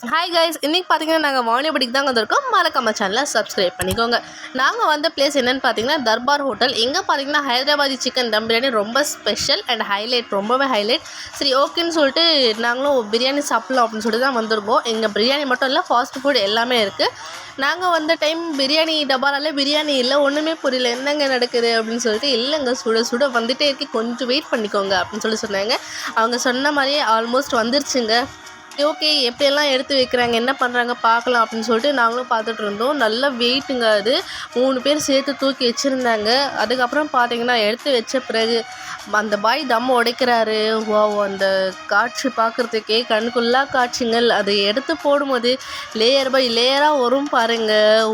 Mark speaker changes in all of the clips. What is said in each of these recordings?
Speaker 1: Hi guys, இன்றைக்கி பார்த்தீங்கன்னா நாங்கள் வாணியபடிக்கு தாங்க வந்திருக்கோம். மறக்காம சேனலை சப்ஸ்கிரைப் பண்ணிக்கோங்க. நாங்கள் வந்த பிளேஸ் என்னென்னு பார்த்தீங்கன்னா தர்பார் ஹோட்டல். எங்கே பார்த்தீங்கன்னா ஹைதராபாதி சிக்கன் தம் பிரியாணி ரொம்ப ஸ்பெஷல் அண்ட் ஹைலைட், ரொம்பவே ஹைலைட். சரி ஓகேன்னு சொல்லிட்டு நாங்களும் பிரியாணி சாப்பிட்லாம் அப்படின்னு சொல்லிட்டு தான் வந்திருக்கோம். எங்கள் பிரியாணி மட்டும் இல்லை, ஃபாஸ்ட் ஃபுட் எல்லாமே இருக்குது. நாங்கள் வந்த டைம் பிரியாணி டப்பாரால பிரியாணி இல்லை, ஒன்றுமே புரியல, என்னங்க நடக்குது அப்படின்னு சொல்லிட்டு. இல்லைங்க, சுட சுட வந்துகிட்டே இருக்கு, கொஞ்சம் வெயிட் பண்ணிக்கோங்க அப்படின்னு சொல்லி சொன்னாங்க. அவங்க சொன்ன மாதிரியே ஆல்மோஸ்ட் வந்துருச்சுங்க. ஓகே, எப்படியெல்லாம் எடுத்து வைக்கிறாங்க, என்ன பண்ணுறாங்க பார்க்கலாம் அப்படின்னு சொல்லிட்டு நாங்களும் பார்த்துட்டு இருந்தோம். நல்ல வெயிட்டுங்க அது, 3 பேர் சேர்த்து தூக்கி வச்சுருந்தாங்க. அதுக்கப்புறம் பார்த்தீங்கன்னா எடுத்து வச்ச பிறகு அந்த பாய் தம் உடைக்கிறாரு. வாவ், அந்த காட்சி பார்க்குறதுக்கே கண்ணுக்குள்ளா காட்சிங்கள். அதை எடுத்து போடும்போது லேயர் பை லேயராக வரும் பாருங்க.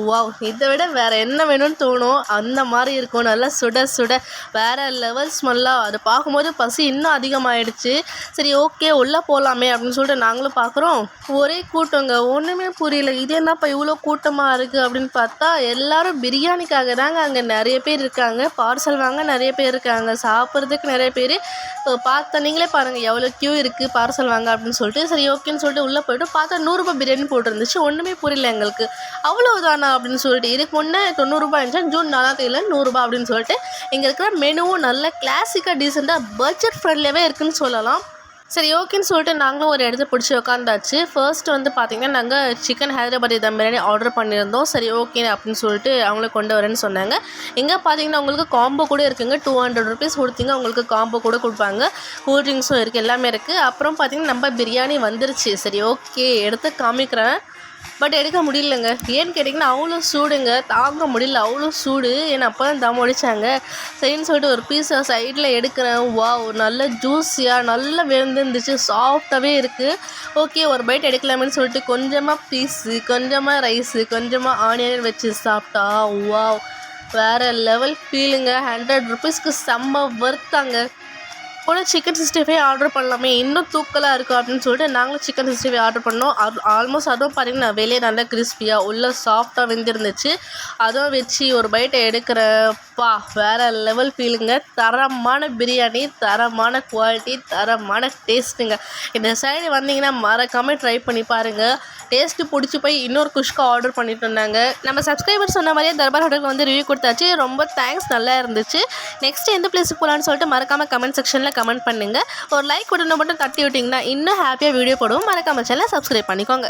Speaker 1: வாவ், இதை விட வேறு என்ன வேணும்னு தோணும், அந்த மாதிரி இருக்கும். நல்லா சுட சுட வேறு லெவல் ஸ்மெல்லாக. அதை பார்க்கும்போது பசி இன்னும் அதிகமாகிடுச்சு. சரி ஓகே, உள்ளே போகலாமே அப்படின்னு சொல்லிட்டு நாங்களும் பார்க்குறோம். ஒரே கூட்டங்க, ஒன்றுமே புரியல. இது என்னப்பா இவ்வளோ கூட்டமாக இருக்குது அப்படின்னு பார்த்தா எல்லோரும் பிரியாணிக்காக தாங்க அங்கே நிறைய பேர் இருக்காங்க. பார்சல் வாங்க நிறைய பேர் இருக்காங்க, சாப்பிட்றதுக்கு நிறைய பேர். பார்த்தா நீங்களே பாருங்கள் எவ்வளோ க்யூ இருக்குது பார்சல் வாங்க அப்படின்னு சொல்லிட்டு. சரி ஓகேன்னு சொல்லிட்டு உள்ளே போய்ட்டு பார்த்தா 100 ரூபாய் பிரியாணி போட்டிருந்துச்சு. ஒன்றுமே புரியல எங்களுக்கு. அவ்வளோதானா அப்படின்னு சொல்லிட்டு. இதுக்கு முன்னே 90 ரூபாய் இருந்துச்சு, ஜூன் 4ஆம் தேதியில் 100 ரூபாய் அப்படின்னு சொல்லிட்டு. இங்கே இருக்கிற மெனுவும் நல்ல கிளாசிக்காக டீசெண்டாக பட்ஜெட் ஃப்ரெண்ட்லியாகவே இருக்குதுன்னு சொல்லலாம். சரி ஓகேன்னு சொல்லிட்டு நாங்களும் ஒரு இடத்த பிடிச்சி உட்காந்தாச்சு. ஃபர்ஸ்ட் வந்து பார்த்திங்கன்னா நாங்கள் சிக்கன் ஹைதராபாதி தம் பிரியாணி ஆர்டர் பண்ணியிருந்தோம். சரி ஓகே அப்படின்னு சொல்லிட்டு அவங்களே கொண்டு வரேன்னு சொன்னாங்க. இங்கே பார்த்தீங்கன்னா உங்களுக்கு காம்போ கூட இருக்குங்க. 200 ருபீஸ் கொடுத்தீங்க, உங்களுக்கு காம்போ கூட கொடுப்பாங்க. கூல் ட்ரிங்க்ஸும் இருக்குது, எல்லாமே இருக்குது. அப்புறம் பார்த்திங்கன்னா நம்ம பிரியாணி வந்துருச்சு. சரி ஓகே, எடுத்து காமிக்கிறேன். பட் எடுக்க முடியலங்க. ஏன்னு கேட்டிங்கன்னா அவ்வளோ சூடுங்க, தாங்க முடியல, அவ்வளோ சூடு. ஏன்னா அப்போ தான் தம் ஒடிச்சாங்க. சரின்னு சொல்லிட்டு ஒரு பீஸை சைடில் எடுக்கிறேன். வாவ், நல்ல ஜூஸியாக நல்லா வெந்துருந்துச்சு, சாஃப்டாகவே இருக்குது. ஓகே, ஒரு பைட் எடுக்கலாமேன்னு சொல்லிட்டு கொஞ்சமாக பீஸு, கொஞ்சமாக ரைஸு, கொஞ்சமாக ஆனியன் வச்சு சாப்பிட்டா வாவ், வேறு லெவல் ஃபீலுங்க. 100 ருபீஸ்க்கு செம்ம ஒர்த்தாங்க. கூட சிக்கன் 65 ஆர்டர் பண்ணலாமே, இன்னும் தூக்கலாக இருக்கும் அப்படின்னு சொல்லிட்டு நாங்களும் சிக்கன் 65 ஆர்டர் பண்ணோம். ஆல்மோஸ்ட் அதுவும் பார்த்தீங்கன்னா வெளியே நல்லா கிறிஸ்பியாக உள்ள சாஃப்டாக வெந்திருந்துச்சு. அதுவும் வச்சு ஒரு பைட்டை எடுக்கிறப்பா, வேறு லெவல் ஃபீலுங்க. தரமான பிரியாணி, தரமான குவாலிட்டி, தரமான டேஸ்ட்டுங்க. இந்த சைடு வந்தீங்கன்னா மறக்காமல் ட்ரை பண்ணி பாருங்கள். டேஸ்ட்டு பிடிச்சி போய் இன்னொரு குஷ்கா ஆர்டர் பண்ணிட்டு இருந்தாங்க. நம்ம சப்ஸ்கிரைபர் சொன்ன மாதிரியே தர்பார் ஹோட்டலுக்கு வந்து ரிவ்யூ கொடுத்தாச்சு. ரொம்ப தேங்க்ஸ், நல்லா இருந்துச்சு. நெக்ஸ்ட் எந்த பிளேஸுக்கு போகலான்னு சொல்லிட்டு மறக்காமல் கமெண்ட் செக்ஷனில் கமெண்ட் பண்ணுங்கள். ஒரு லைக் கொடுத்தா மட்டும் தட்டி விட்டிங்கன்னா இன்னும் ஹாப்பியாக வீடியோ போடுவோம். மறக்காமல் சேனலை சப்ஸ்கிரைப் பண்ணிக்கோங்க.